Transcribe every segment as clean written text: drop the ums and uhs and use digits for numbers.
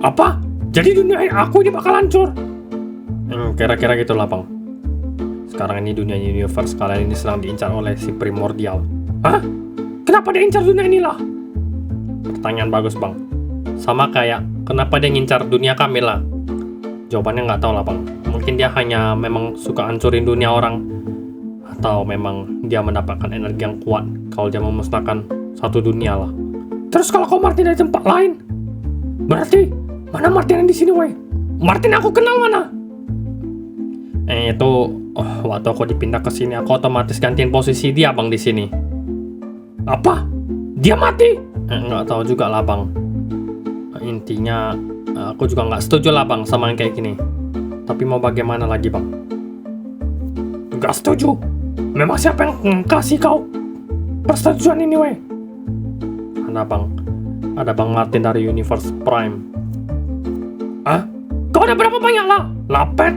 Apa? Jadi dunia aku ini bakal hancur? Kira-kira gitulah bang. Sekarang ini dunia universe kalian ini sedang diincar oleh si primordial. Hah? Kenapa dia incar dunia inilah? Pertanyaan bagus bang. Sama kayak kenapa dia ngincar dunia kami lah? Jawabannya nggak tahu lah bang. Mungkin dia hanya memang suka hancurin dunia orang, atau memang dia mendapatkan energi yang kuat kalau dia memusnahkan satu dunia lah. Terus kalau kau Martin dari tempat lain, berarti mana Martin yang di sini weh? Martin aku kenal mana? Waktu aku dipindah ke sini aku otomatis gantiin posisi dia bang di sini. Apa? Dia mati? Nggak tahu juga lah bang. Intinya aku juga nggak setuju lah bang sama yang kayak gini. Tapi mau bagaimana lagi bang? Nggak setuju? Memang siapa yang kasih kau persetujuan ini weh? Ada bang Martin dari Universe Prime. Ah? Kau ada berapa banyak lah? Lapet?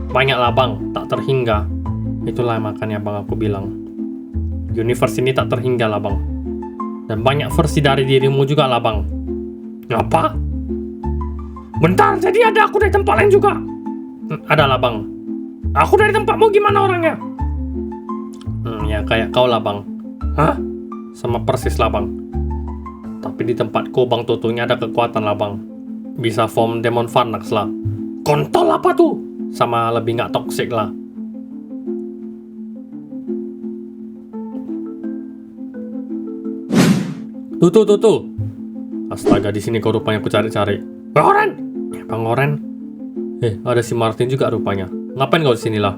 Banyak lah bang, tak terhingga. Itulah makanya bang aku bilang universe ini tak terhingga lah bang. Dan banyak versi dari dirimu juga lah bang. Apa? Bentar, jadi ada aku dari tempat lain juga? Ada lah bang. Aku dari tempatmu gimana orangnya? Ya kayak kau lah bang. Hah? Sama persis lah bang. Tapi di tempatku bang Tutunya ada kekuatan lah bang. Bisa form Demon Pharnax lah. Kontol apa tuh? Sama lebih nggak toxic lah. Tuh. Astaga, di sini kau rupanya aku cari-cari. Bang Oren. Bang Oren. Ada si Martin juga rupanya. Ngapain kau di sini lah?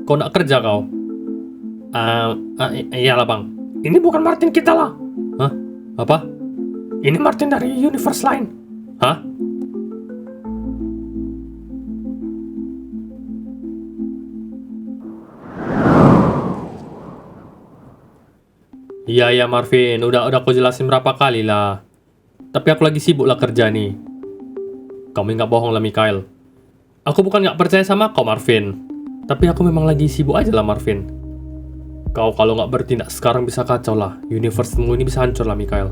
Kau nak kerja kau? Iyalah bang. Ini bukan Martin kita lah. Hah? Apa? Ini Martin dari universe lain. Hah? Iya Marvin, udah aku jelasin berapa kali lah. Tapi aku lagi sibuk lah kerja nih. Kamu nggak bohong lah Mikael. Aku bukan nggak percaya sama kau Marvin. Tapi aku memang lagi sibuk aja lah Marvin. Kau kalau nggak bertindak sekarang bisa kacau lah. Universe-mu ini bisa hancur lah Mikael.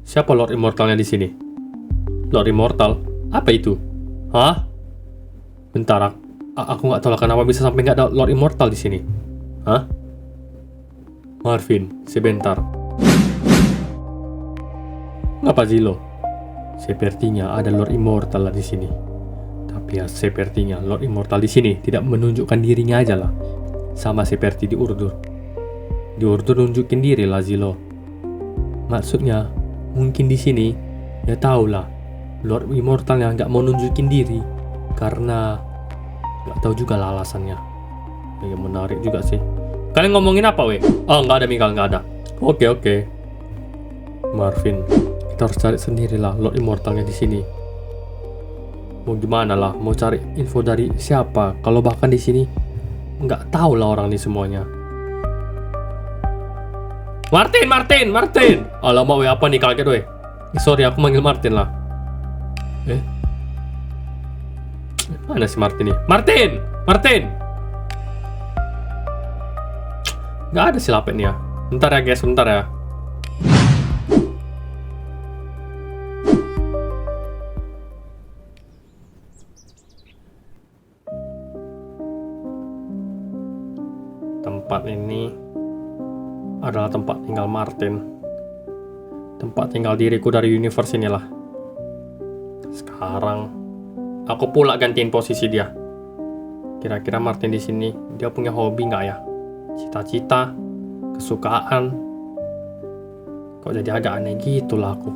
Siapa Lord Immortalnya di sini? Lord Immortal? Apa itu? Hah? Bentar, aku nggak tahu lah kenapa bisa sampai nggak ada Lord Immortal di sini. Hah? Marvin, sebentar. Ngapa Zilo? Sepertinya ada Lord Immortal lah di sini. Tapi ya sepertinya Lord Immortal di sini tidak menunjukkan dirinya aja lah. Sama seperti di Urdur. Di Urdur nunjukin diri lah Zilo. Maksudnya mungkin di sini ya tahulah Lord Immortal yang nggak mau nunjukin diri karena nggak tahu juga lah alasannya. Ya menarik juga sih. Kalian ngomongin apa weh? Oh nggak ada Mikael, nggak ada. Oke. Marvin, kita harus cari sendirilah Lord Immortalnya di sini. Mau gimana lah? Mau cari info dari siapa? Kalau bahkan di sini nggak tahu lah orang ini semuanya. Martin! Alamak weh, apa nih kaget weh? Sorry, aku manggil Martin lah. Mana si Martin nih? Martin! Nggak ada si Lapet nih ya. Bentar ya guys, bentar ya. Tempat ini adalah tempat tinggal Martin. Tempat tinggal diriku dari universe inilah. Sekarang aku pula gantiin posisi dia. Kira-kira Martin di sini dia punya hobi nggak ya? Cita-cita, kesukaan. Kok jadi agak aneh gitu lah aku.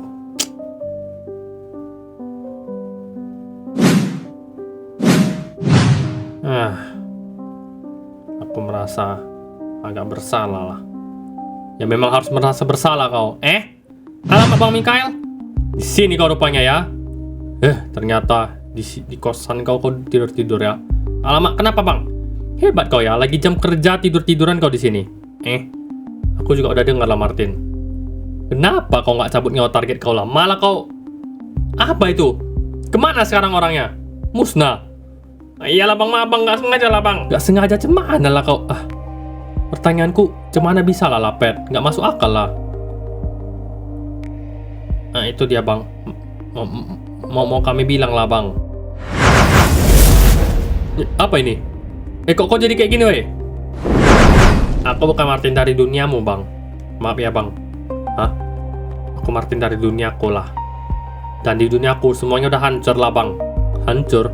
Aku merasa agak bersalah lah. Ya memang harus merasa bersalah kau. Alamak Bang Mikael. Di sini kau rupanya ya. Ternyata di kosan kau tidur ya. Alamak, kenapa Bang? Hebat kau ya, lagi jam kerja tidur-tiduran kau di sini. Aku juga udah dengar lah Martin. Kenapa kau nggak cabut nyawa target kau lah? Malah kau... Apa itu? Kemana sekarang orangnya? Musnah. Iyalah Bang, maaf Bang, nggak sengaja lah Bang. Nggak sengaja cemana lah kau? Pertanyaanku, cemana bisa lah Lapet? Nggak masuk akal lah. Itu dia Bang. Mau kami bilang lah bang. Apa ini? Kok jadi kayak gini weh? Aku bukan Martin dari duniamu bang. Maaf ya bang. Hah? Aku Martin dari duniaku lah. Dan di duniaku semuanya udah hancur lah bang. Hancur.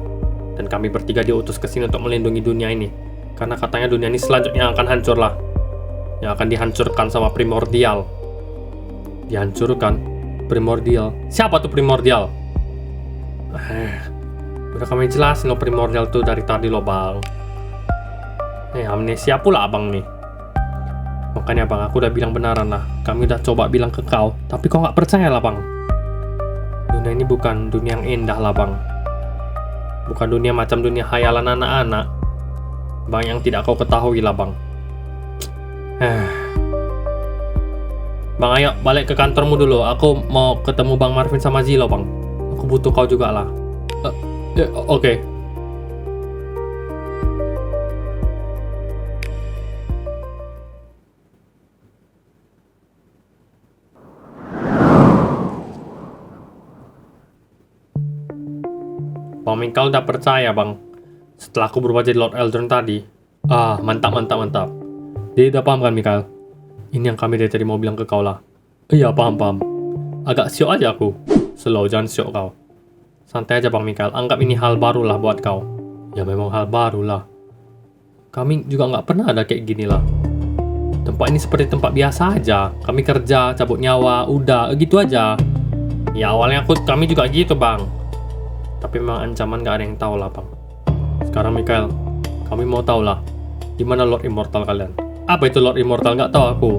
Dan kami bertiga diutus ke sini untuk melindungi dunia ini. Karena katanya dunia ini selanjutnya akan hancur lah. Yang akan dihancurkan sama primordial. Dihancurkan? Primordial? Siapa tuh primordial? Udah kami jelasin lo primordial tuh dari tadi lo bang. Amnesia pula abang nih. Makanya bang, aku udah bilang benaran lah. Kami udah coba bilang ke kau, tapi kau nggak percaya lah bang. Dunia ini bukan dunia yang indah lah bang. Bukan dunia macam dunia hayalan anak-anak. Bang, yang tidak kau ketahui lah bang. Bang, ayo balik ke kantormu dulu. Aku mau ketemu Bang Marvin sama Zilo bang. Aku butuh kau juga lah. Oke. Bang Michael udah percaya bang. Setelah aku berubah jadi Lord Eldron tadi. Mantap. Dia udah paham kan Michael? Ini yang kami dari tadi mau bilang ke kau lah. Iya paham. Agak syok aja aku. Slow, jangan syok kau. Santai aja bang Michael. Anggap ini hal baru lah buat kau. Ya memang hal baru lah. Kami juga nggak pernah ada kayak gini lah. Tempat ini seperti tempat biasa aja. Kami kerja, cabut nyawa, udah gitu aja. Ya awalnya kami juga gitu bang. Tapi memang ancaman gak ada yang tahu lah bang. Sekarang Michael, kami mau tahu lah, gimana Lord Immortal kalian? Apa itu Lord Immortal? Gak tahu aku.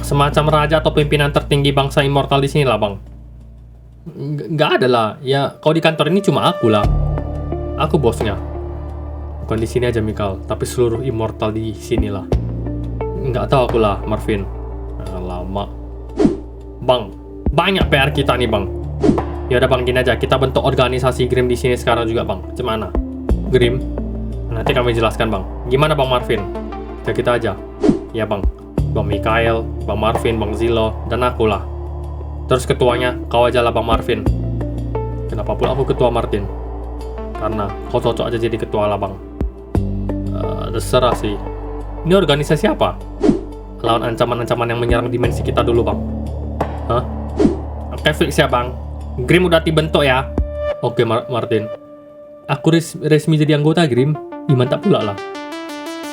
Semacam raja atau pimpinan tertinggi bangsa Immortal di sini lah bang. Gak ada lah. Ya kau di kantor ini cuma aku lah. Aku bosnya. Bukan di sini aja Michael, tapi seluruh Immortal di sini lah. Gak tahu aku lah Marvin. Lama. Bang, banyak PR kita nih bang. Ya udah bang, gini aja, kita bentuk organisasi Grim di sini sekarang juga bang. Gimana? Grim? Nanti kami jelaskan bang. Gimana bang Marvin? Kita aja. Ya bang. Bang Mikael, bang Marvin, bang Zilo, dan aku lah. Terus ketuanya kau aja lah bang Marvin. Kenapa pula aku ketua Martin? Karena kau cocok aja jadi ketua lah bang. Terserah sih. Ini organisasi apa? Lawan ancaman-ancaman yang menyerang dimensi kita dulu bang. Hah? Oke fix ya bang. Grim udah dibentuk ya. Oke Martin. Aku resmi jadi anggota Grim. Mantap pula lah.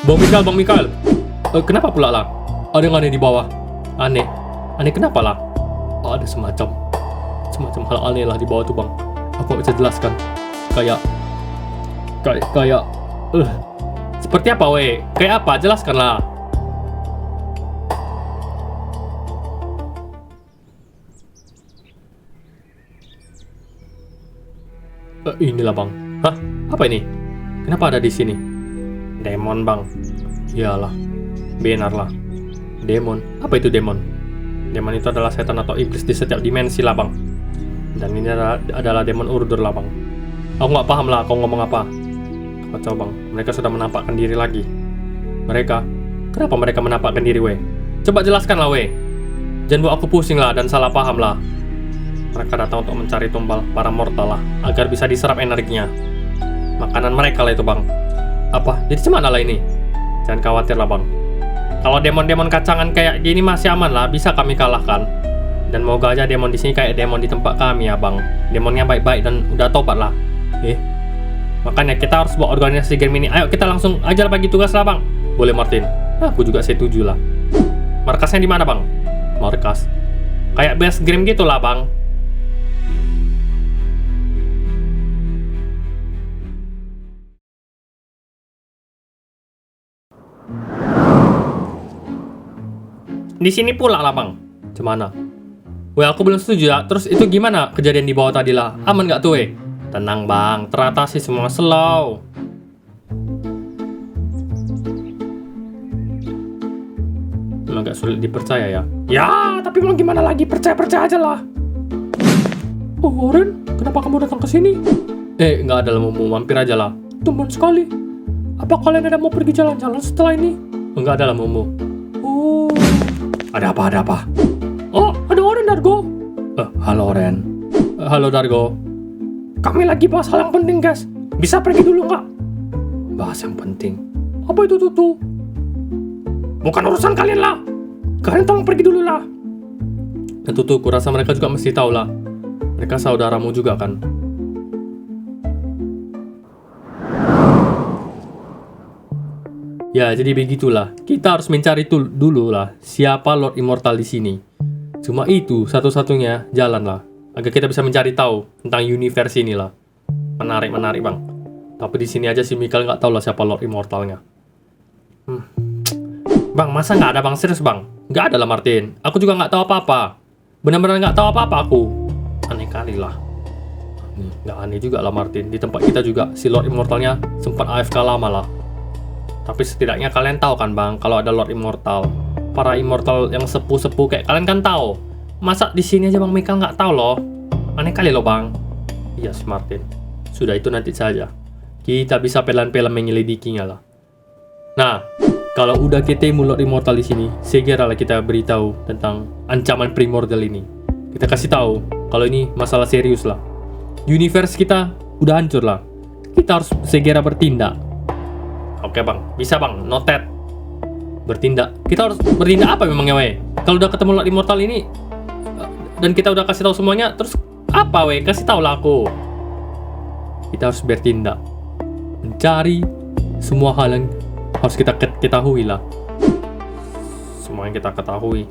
Bang Mikael. Kenapa pula lah? Ada yang aneh di bawah. Aneh kenapa lah? Ada semacam hal aneh lah di bawah tuh bang. Aku gak bisa jelaskan. Kayak seperti apa weh? Kayak apa? Jelaskan lah. Inilah bang. Hah? Apa ini? Kenapa ada di sini? Demon bang. Iyalah. Benar lah. Demon. Apa itu demon? Demon itu adalah setan atau iblis di setiap dimensi lah bang. Dan ini adalah demon Urdur lah bang. Aku nggak paham lah kau ngomong apa. Kacau bang. Mereka sudah menampakkan diri lagi. Mereka? Kenapa mereka menampakkan diri weh? Coba jelaskan lah weh. Jangan buat aku pusing lah dan salah paham lah. Mereka datang untuk mencari tumbal para mortal lah, agar bisa diserap energinya. Makanan mereka lah itu bang. Apa? Jadi cemana lah ini? Jangan khawatir lah bang. Kalau demon-demon kacangan kayak gini masih aman lah, bisa kami kalahkan. Dan moga aja demon di sini kayak demon di tempat kami ya bang. Demonnya baik-baik dan udah tobat lah. Makanya kita harus buat organisasi game ini. Ayo kita langsung aja bagi tugas lah bang. Boleh Martin? Aku juga setuju lah. Markasnya di mana bang? Markas? Kayak base game gitu lah bang. Di sini pula lah bang. Cemana? Weh aku belum setuju ya. Terus itu gimana kejadian di bawah tadi lah? Aman gak tuh weh? Tenang bang, teratasi semua slow. Memang gak sulit dipercaya ya? Ya, tapi mau gimana lagi? Percaya aja lah. Oh Oren, kenapa kamu datang ke sini? Gak ada lah, mau mampir aja lah. Tumben sekali. Apa kalian ada mau pergi jalan-jalan setelah ini? Enggak ada lah, Momo. Oh. Ada apa? Oh, ada Oren, Dargo. Halo, Oren. Halo Dargo. Kami lagi bahas hal yang penting, guys. Bisa pergi dulu nggak? Bahas yang penting? Apa itu tuh? Bukan urusan kalian lah. Kalian tolong pergi dulu lah. Dan Tutu, kurasa mereka juga mesti tahu lah. Mereka saudaramu juga kan. Ya, jadi begitulah. Kita harus mencari dulu lah siapa Lord Immortal di sini. Cuma itu satu-satunya jalan lah agar kita bisa mencari tahu tentang universe ini lah. Menarik bang. Tapi di sini aja si Mikael nggak tahu lah siapa Lord Immortalnya. Bang, masa nggak ada bang? Serius bang? Nggak ada lah Martin. Aku juga nggak tahu apa-apa. Benar-benar nggak tahu apa-apa aku. Aneh kali lah. Nggak aneh juga lah Martin. Di tempat kita juga si Lord Immortalnya sempat AFK lama lah. Tapi setidaknya kalian tahu kan bang, kalau ada Lord Immortal, para Immortal yang sepuh-sepuh kayak kalian kan tahu. Masa di sini aja bang Mikael nggak tahu loh? Aneh kali loh bang. Iya si Martin. Sudah itu nanti saja. Kita bisa pelan-pelan menyelidikinya lah. Nah, kalau udah ketemu Lord Immortal di sini, segeralah kita beritahu tentang ancaman primordial ini. Kita kasih tahu kalau ini masalah serius lah. Universe kita udah hancur lah. Kita harus segera bertindak. Oke bang, bisa bang, noted. Bertindak. Kita harus bertindak apa memangnya weh? Kalau udah ketemu Lord Immortal ini dan kita udah kasih tahu semuanya, terus apa weh? Kasih tahu lah aku. Kita harus bertindak. Mencari semua hal yang harus kita ketahui lah. Semua yang kita ketahui.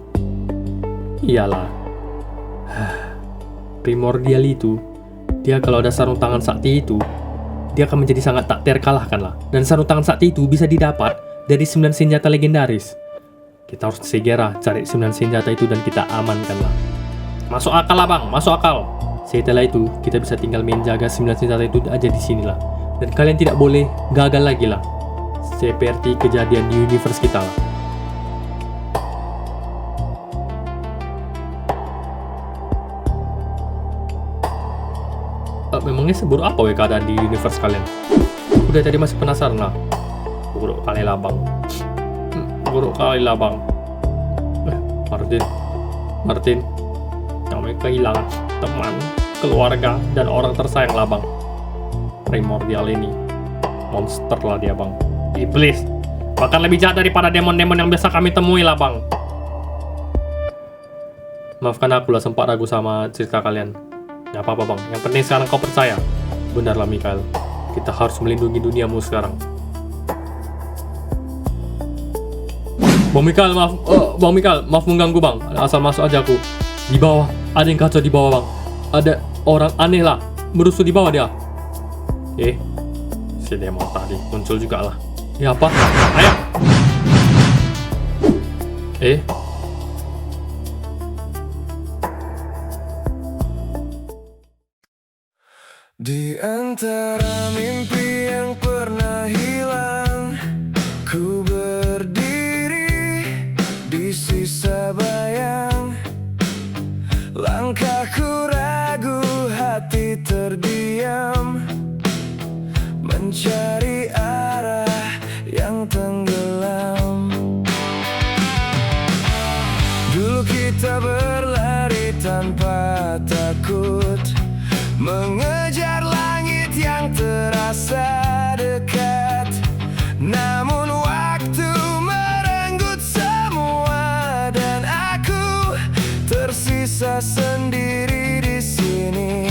Iyalah. Primordial itu, dia kalau ada sarung tangan sakti itu, dia akan menjadi sangat tak terkalahkan lah. Dan sarung tangan sakti itu bisa didapat dari 9 senjata legendaris. Kita harus segera cari 9 senjata itu dan kita amankan lah. Masuk akal lah bang, masuk akal. Setelah itu, kita bisa tinggal menjaga 9 senjata itu aja di sini lah. Dan kalian tidak boleh gagal lagi lah. Seperti kejadian di universe kita lah. Memangnya seburuk apa weh keadaan di universe kalian? Udah tadi masih penasaran lah. Buruk kali lah bang. Buruk kali lah bang. Martin, kami kehilangan teman, keluarga, dan orang tersayang lah bang. Primordial ini monster lah dia bang. Iblis. Bahkan lebih jahat daripada demon-demon yang biasa kami temui lah bang. Maafkan aku lah sempat ragu sama cerita kalian. Gak apa-apa bang, yang penting sekarang kau percaya. Benarlah Mikael, kita harus melindungi duniamu sekarang. Bang Mikael, maaf mengganggu bang. Asal masuk aja aku. Di bawah, ada yang kacau di bawah bang. Ada orang aneh lah, merusuh di bawah dia. Si demon tadi muncul juga lah. Ya apa? Ayo. Di antara mimpi yang pernah hilang, ku berdiri di sisa bayang. Langkahku ragu, hati terdiam, mencari arah yang tenggelam. Dulu kita berlari tanpa takut, mengejar langit yang terasa dekat. Namun waktu merenggut semua dan aku tersisa sendiri di sini.